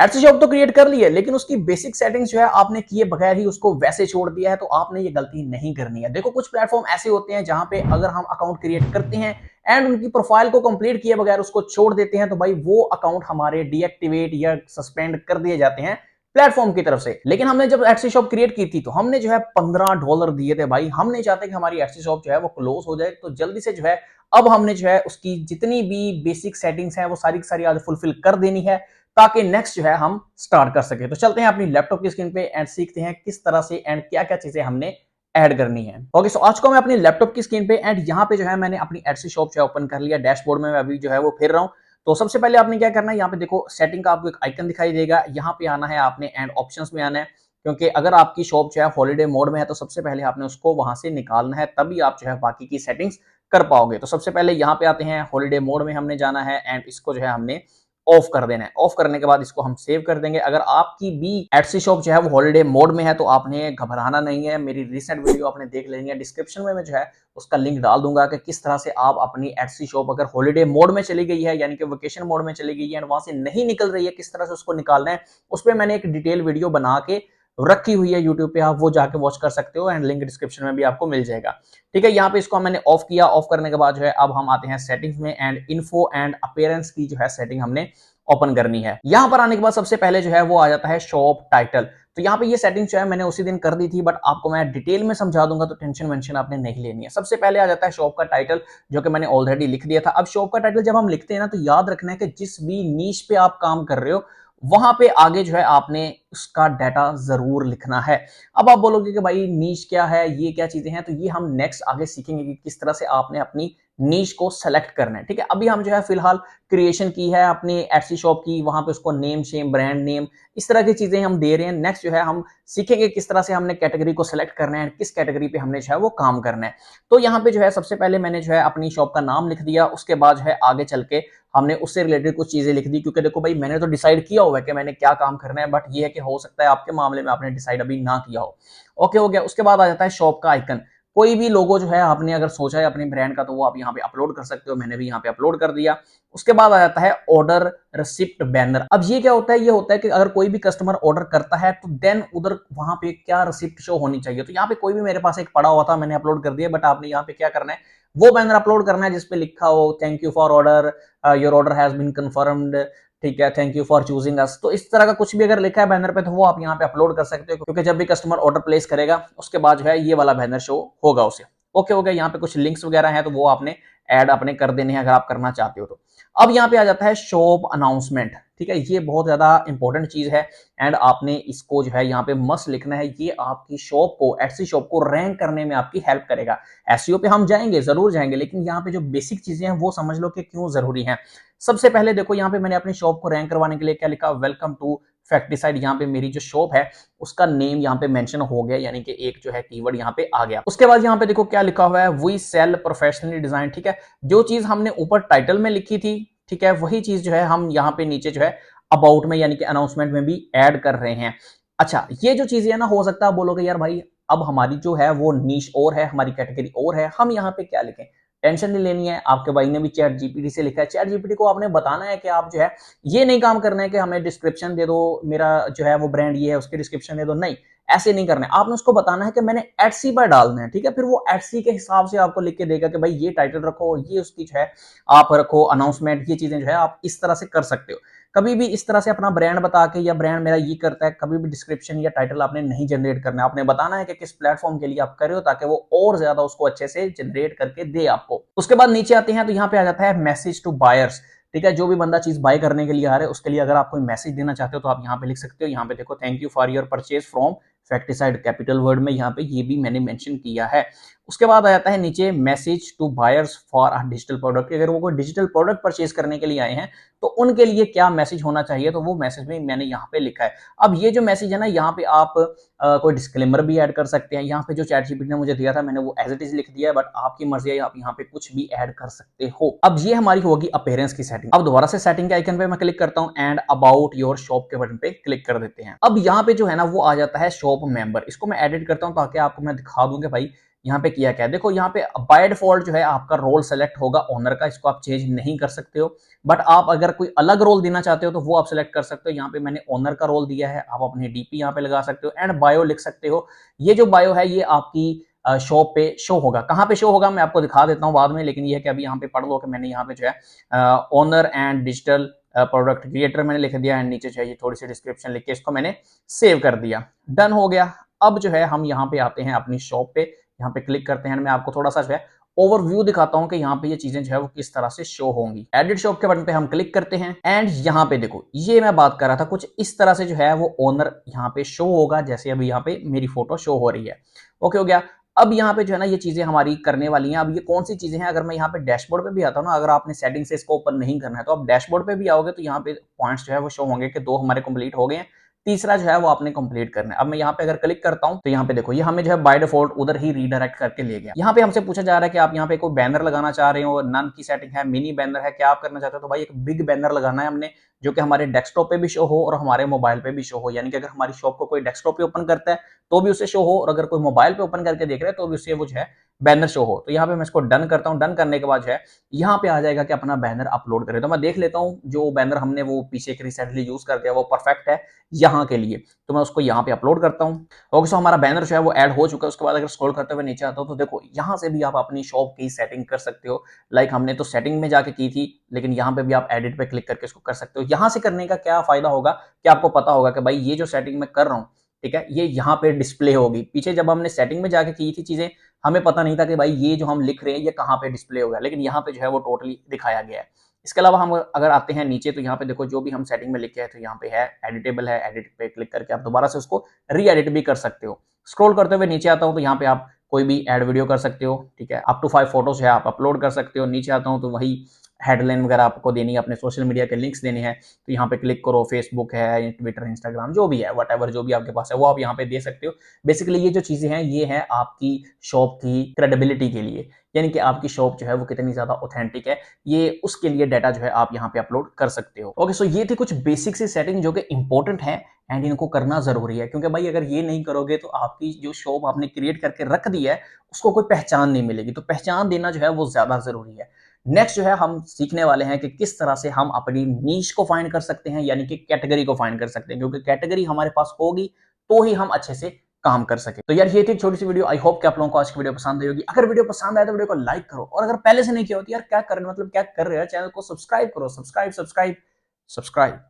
Etsy shop तो create कर ली है, लेकिन उसकी बेसिक सेटिंग्स जो है आपने किए बगैर ही उसको वैसे छोड़ दिया है, तो आपने ये गलती नहीं करनी है। देखो कुछ प्लेटफॉर्म ऐसे होते हैं जहां पे अगर हम अकाउंट क्रिएट करते हैं एंड उनकी प्रोफाइल को कंप्लीट किए बगैर उसको छोड़ देते हैं, तो भाई वो अकाउंट हमारे डीएक्टिवेट या सस्पेंड कर दिए जाते हैं प्लेटफॉर्म की तरफ से। लेकिन हमने जब एडसी शॉप क्रिएट की थी तो हमने जो है $15 दिए थे भाई। हम नहीं चाहते कि हमारी एडसी शॉप जो है वो क्लोज हो जाए, तो जल्दी से जो है अब हमने जो है उसकी जितनी भी बेसिक सेटिंग्स हैं वो सारी की सारी आज फुलफिल कर देनी है, ताकि नेक्स्ट जो है हम स्टार्ट कर सके। तो चलते हैं अपनी लैपटॉप की स्क्रीन पे एंड सीखते हैं किस तरह से एंड क्या क्या चीजें हमने ऐड करनी है। ओके, सो आज को मैं अपनी लैपटॉप की स्क्रीन पे एंड यहाँ पे जो है मैंने अपनी एडसी शॉप जो है ओपन कर लिया। डैशबोर्ड में मैं अभी जो है वो फिर रहा हूँ। तो सबसे पहले आपने क्या करना है, यहाँ पे देखो सेटिंग का आपको एक आइकन दिखाई देगा, यहाँ पे आना है आपने एंड ऑप्शंस में आना है, क्योंकि अगर आपकी शॉप जो है हॉलीडे मोड में है तो सबसे पहले आपने उसको वहां से निकालना है, तभी आप जो है बाकी की सेटिंग्स कर पाओगे। तो सबसे पहले यहाँ पे आते हैं, हॉलीडे मोड में हमने जाना है एंड इसको जो है हमने ऑफ कर देना है। ऑफ करने के बाद इसको हम सेव कर देंगे। अगर आपकी भी एडसी शॉप जो है वो हॉलीडे मोड में है तो आपने घबराना नहीं है, मेरी रिसेंट वीडियो आपने देख लेनी है। डिस्क्रिप्शन में मैं जो है उसका लिंक डाल दूंगा कि किस तरह से आप अपनी एडसी शॉप अगर हॉलीडे मोड में चली गई है यानी कि वेकेशन मोड में चली गई है एंड वहां से नहीं निकल रही है, किस तरह से उसको निकालना है, उस पर मैंने एक डिटेल वीडियो बना के रखी हुई है यूट्यूब पे, आप वो जाके वॉच कर सकते हो एंड लिंक डिस्क्रिप्शन में भी आपको मिल जाएगा। ठीक है, यहाँ पे इसको मैंने ऑफ किया। ऑफ करने के बाद जो है अब हम आते हैं सेटिंग्स में एंड इन्फो एंड अपीयरेंस की जो है सेटिंग हमने ओपन करनी है। यहां पर आने के बाद सबसे पहले जो है वो आ जाता है शॉप टाइटल। तो यहाँ पे ये सेटिंग जो है मैंने उसी दिन कर दी थी, बट आपको मैं डिटेल में समझा दूंगा तो टेंशन वेंशन आपने नहीं लेनी है। सबसे पहले आ जाता है शॉप का टाइटल, जो कि मैंने ऑलरेडी लिख दिया था। अब शॉप का टाइटल जब हम लिखते हैं ना, तो याद रखना है कि जिस भी नीश पे आप काम कर रहे हो वहां पे आगे जो है आपने उसका डाटा जरूर लिखना है। अब आप बोलोगे कि भाई नीश क्या है, ये क्या चीजें हैं, तो ये हम नेक्स्ट आगे सीखेंगे कि किस तरह से आपने अपनी नीश को सेलेक्ट करना है। ठीक है, अभी हम जो है फिलहाल क्रिएशन की है अपनी एडसी शॉप की, वहां पे उसको नेम शेम ब्रांड नेम इस तरह की चीजें हम दे रहे हैं। नेक्स्ट जो है हम सीखेंगे किस तरह से हमने कैटेगरी को सिलेक्ट करना है, किस कैटेगरी पे हमने जो है वो काम करना है। तो यहाँ पे जो है सबसे पहले मैंने जो है अपनी शॉप का नाम लिख दिया, उसके बाद जो है आगे चल के हमने उससे रिलेटेड कुछ चीजें लिख दी, क्योंकि देखो भाई मैंने तो डिसाइड किया हुआ है कि मैंने क्या काम करना है, बट ये है कि हो सकता है आपके मामले में आपने डिसाइड अभी ना किया हो। ओके हो गया। उसके बाद आ जाता है शॉप का आइकन। कोई भी लोगो जो है आपने अगर सोचा है अपनी ब्रांड का तो वो आप यहाँ पे अपलोड कर सकते हो, मैंने भी यहाँ पे अपलोड कर दिया। उसके बाद आ जाता है ऑर्डर रिसिप्ट बैनर। अब ये क्या होता है, ये होता है कि अगर कोई भी कस्टमर ऑर्डर करता है तो देन उधर वहां पे क्या रिसिप्ट शो होनी चाहिए। तो यहाँ पे कोई भी मेरे पास एक पड़ा हुआ था, मैंने अपलोड कर दिया, बट आपने यहाँ पे क्या करना है, वो बैनर अपलोड करना है जिसपे लिखा हो thank you for order, your order has been confirmed, ठीक है, thank you for choosing us. तो इस तरह का कुछ भी अगर लिखा है बैनर पे तो वो आप यहाँ पे अपलोड कर सकते हो, क्योंकि जब भी कस्टमर ऑर्डर प्लेस करेगा उसके बाद जो है ये वाला बैनर शो होगा उसे। ओके हो गया। यहाँ पे कुछ लिंक्स वगैरह हैं तो वो आपने ऐड अपने कर देने हैं अगर आप करना चाहते हो तो। अब यहाँ पे आ जाता है शॉप अनाउंसमेंट। ठीक है, ये बहुत ज्यादा इंपॉर्टेंट चीज है एंड आपने इसको जो है यहाँ पे मस्ट लिखना है। ये आपकी शॉप को, एडसी शॉप को रैंक करने में आपकी हेल्प करेगा। एसईओ पे हम जाएंगे, जरूर जाएंगे, लेकिन यहाँ पे जो बेसिक चीजें हैं वो समझ लो कि क्यों जरूरी है। सबसे पहले देखो यहाँ पे मैंने अपनी शॉप को रैंक करवाने के लिए क्या लिखा, वेलकम टू फैक्टिसाइड। यहाँ पे मेरी जो शॉप है उसका नेम यहाँ पे मेंशन हो गया, यानी कि एक जो है कीवर्ड यहाँ पे आ गया। उसके बाद यहाँ पे देखो क्या लिखा हुआ है, वी सेल प्रोफेशनली डिजाइन। ठीक है, जो चीज हमने ऊपर टाइटल में लिखी थी, ठीक है, वही चीज जो है हम यहाँ पे नीचे जो है अबाउट में यानी कि अनाउंसमेंट में भी ऐड कर रहे हैं। अच्छा, ये जो चीजें है ना, हो सकता है बोलोगे यार भाई अब हमारी जो है वो नीश और है, हमारी कैटेगरी और है, हम यहाँ पे क्या लिखें। टेंशन नहीं लेनी है, आपके भाई ने भी चैट जीपीटी से लिखा है। चैट जीपीटी को आपने बताना है कि आप जो है ये नहीं काम करना है कि हमें डिस्क्रिप्शन दे दो, मेरा जो है वो ब्रांड ये है उसकी डिस्क्रिप्शन दे दो, नहीं ऐसे नहीं करना है। आपने उसको बताना है कि मैंने एडसी पर डालना है। ठीक है, फिर वो एडसी के हिसाब से आपको लिख के देगा कि भाई ये टाइटल रखो, ये उसकी जो है आप रखो अनाउंसमेंट, ये चीजें जो है आप इस तरह से कर सकते हो। कभी भी इस तरह से अपना ब्रांड बता के या ब्रांड मेरा ये करता है, कभी भी डिस्क्रिप्शन या टाइटल आपने नहीं जनरेट करना है। आपने बताना है कि किस प्लेटफॉर्म के लिए आप कर रहे हो, ताकि वो और ज्यादा उसको अच्छे से जनरेट करके दे आपको। उसके बाद नीचे आते हैं तो यहाँ पे आ जाता है मैसेज टू बायर्स। ठीक है, जो भी बंदा चीज बाय करने के लिए आ रहा है उसके लिए अगर आप कोई मैसेज देना चाहते हो तो आप यहाँ पे लिख सकते हो। यहाँ पे देखो thank you for your purchase from facticide, capital word में यहाँ पे ये भी मैंने मेंशन किया है। उसके बाद आ जाता है नीचे message to buyers for a digital product. अगर वो कोई डिजिटल प्रोडक्ट परचेज करने के लिए आए हैं तो उनके लिए क्या मैसेज होना चाहिए, तो वो मैसेज में मैंने यहाँ पे लिखा है। अब ये जो मैसेज है ना, यहाँ पे आप कोई डिस्क्लेमर भी ऐड कर सकते हैं। यहाँ पे जो चैट जीपीटी ने मुझे दिया था मैंने वो एज इट इज लिख दिया है, बट आपकी मर्जी है, आप यहाँ पे कुछ भी ऐड कर सकते हो। अब ये हमारी होगी अपीयरेंस की सेटिंग। अब दोबारा से सेटिंग के आइकन पे मैं क्लिक करता हूँ एंड अबाउट योर शॉप के बटन पे क्लिक कर देते हैं। अब यहाँ पे जो है ना वो आ जाता है शॉप मेंबर। इसको मैं एडिट करता हूँ ताकि आपको मैं दिखा दूं कि भाई यहाँ पे किया क्या है, देखो यहाँ पे बाय डिफॉल्ट जो है आपका रोल सेलेक्ट होगा ओनर का, इसको आप चेंज नहीं कर सकते हो। बट आप अगर कोई अलग रोल देना चाहते हो तो वो आप सेलेक्ट कर सकते हो। यहाँ पे मैंने ओनर का रोल दिया है, आप अपनी डीपी यहाँ पे लगा सकते हो एंड बायो लिख सकते हो। ये जो बायो है ये आपकी शॉप पे शो होगा। कहाँ पे शो होगा मैं आपको दिखा देता हूँ बाद में, लेकिन ये है कि अभी यहाँ पे पढ़ लो कि मैंने यहाँ पे जो है owner and digital product creator मैंने लिख दिया एंड नीचे चाहिए थोड़ी सी डिस्क्रिप्शन लिख के इसको मैंने सेव कर दिया। डन हो गया। अब जो है हम यहाँ पे आते हैं अपनी शॉप पे, यहाँ पे क्लिक करते हैं। मैं आपको थोड़ा सा जो है ओवरव्यू दिखाता हूं कि यहाँ पे ये चीजें जो है वो किस तरह से शो होंगी। एडिट शॉप के बटन पे हम क्लिक करते हैं एंड यहाँ पे देखो ये मैं बात कर रहा था, कुछ इस तरह से जो है वो ओनर यहाँ पे शो होगा, जैसे अभी यहाँ पे मेरी फोटो शो हो रही है। ओके हो गया। अब यहाँ पे जो है ना ये चीजें हमारी करने वाली हैं। अब ये कौन सी चीजें हैं, अगर मैं यहाँ पे डैशबोर्ड पे भी आता हूँ ना, अगर आपने सेटिंग से इसको ओपन नहीं करना है तो आप डैशबोर्ड पे भी आओगे तो यहाँ पे पॉइंट्स जो है वो शो होंगे कि 2 हमारे कंप्लीट हो गए हैं, तीसरा जो है वो आपने कंप्लीट करना है। अब मैं यहाँ पे अगर क्लिक करता हूँ तो यहाँ पे देखो ये हमें जो है बाय डिफॉल्ट उधर ही रीडायरेक्ट करके ले गया। यहाँ पे हमसे पूछा जा रहा है कि आप यहाँ पे कोई बैनर लगाना चाह रहे हो, नन की सेटिंग है, मिनी बैनर है, क्या आप करना चाहते हो। तो भाई एक बिग बैनर लगाना है हमने, जो कि हमारे डेस्कटॉप पे भी शो हो और हमारे मोबाइल पे भी शो हो। यानी कि अगर हमारी शॉप को कोई डेस्कटॉप पे ओपन करता है तो भी उसे शो हो, और अगर कोई मोबाइल पे ओपन करके देख रहा है तो भी उससे वो जो है बैनर शो हो। तो यहाँ पे मैं इसको डन करता हूँ। डन करने के बाद जो है यहाँ पे आ जाएगा कि अपना बैनर अपलोड करें। तो मैं देख लेता हूँ जो बैनर हमने वो पीछे के रिसेंटली यूज कर दिया वो परफेक्ट है यहाँ के लिए, तो मैं उसको यहाँ पे अपलोड करता हूँ। ओके सो हमारा बैनर जो है वो ऐड हो चुका है। उसके बाद अगर स्क्रॉल करते हुए नीचे आता हूँ तो देखो यहाँ से भी आप अपनी शॉप की सेटिंग कर सकते हो। लाइक हमने तो सेटिंग में जाके की थी, लेकिन यहाँ पे भी आप एडिट पे क्लिक करके इसको कर सकते हो। यहाँ से करने का क्या फायदा होगा कि आपको पता होगा कि भाई ये जो सेटिंग मैं कर रहा हूँ, ठीक है, ये यहाँ पे डिस्प्ले होगी। पीछे जब हमने सेटिंग में जाके की थी चीजें, हमें पता नहीं था कि भाई ये जो हम लिख रहे हैं ये कहाँ पे डिस्प्ले होगा, लेकिन यहाँ पे जो है वो टोटली दिखाया गया है। इसके अलावा हम अगर आते हैं नीचे तो यहाँ पे देखो जो भी हम सेटिंग में लिखे हैं तो यहाँ पे है एडिटेबल है, एडिट पे क्लिक करके आप दोबारा से उसको री एडिट भी कर सकते हो। स्क्रॉल करते हुए नीचे आता हूँ तो यहाँ पे आप कोई भी एड वीडियो कर सकते हो, ठीक है, अप टू 5 फोटोज है आप अपलोड कर सकते हो। नीचे आता हूँ तो वही हेडलाइन वगैरह आपको देनी है, अपने सोशल मीडिया के लिंक्स देने हैं, तो यहाँ पे क्लिक करो। फेसबुक है, ट्विटर, इंस्टाग्राम जो भी है, वट जो भी आपके पास है वो आप यहाँ पे दे सकते हो। बेसिकली ये जो चीजें हैं ये है आपकी शॉप की क्रेडिबिलिटी के लिए, यानी कि आपकी शॉप जो है वो कितनी ज्यादा ऑथेंटिक है, ये उसके लिए डाटा जो है आप यहाँ पे अपलोड कर सकते हो। ओके सो ये थी कुछ बेसिक सी सेटिंग जो कि इंपॉर्टेंट है एंड इनको करना जरूरी है, क्योंकि भाई अगर ये नहीं करोगे तो आपकी जो शॉप आपने क्रिएट करके रख दी है उसको कोई पहचान नहीं मिलेगी। तो पहचान देना जो है वो ज्यादा जरूरी है। नेक्स्ट जो है हम सीखने वाले हैं कि किस तरह से हम अपनी नीश को फाइंड कर सकते हैं, यानी कि कैटेगरी को फाइंड कर सकते हैं, क्योंकि कैटेगरी हमारे पास होगी तो ही हम अच्छे से काम कर सके। तो यार ये थी छोटी सी वीडियो। आई होप कि आप लोगों को आज की वीडियो पसंद आई होगी। अगर वीडियो पसंद आए तो वीडियो को लाइक करो, और अगर पहले से नहीं किया हो तो यार क्या कर रहे हो, मतलब क्या कर रहे हो, चैनल को सब्सक्राइब करो। Subscribe subscribe subscribe.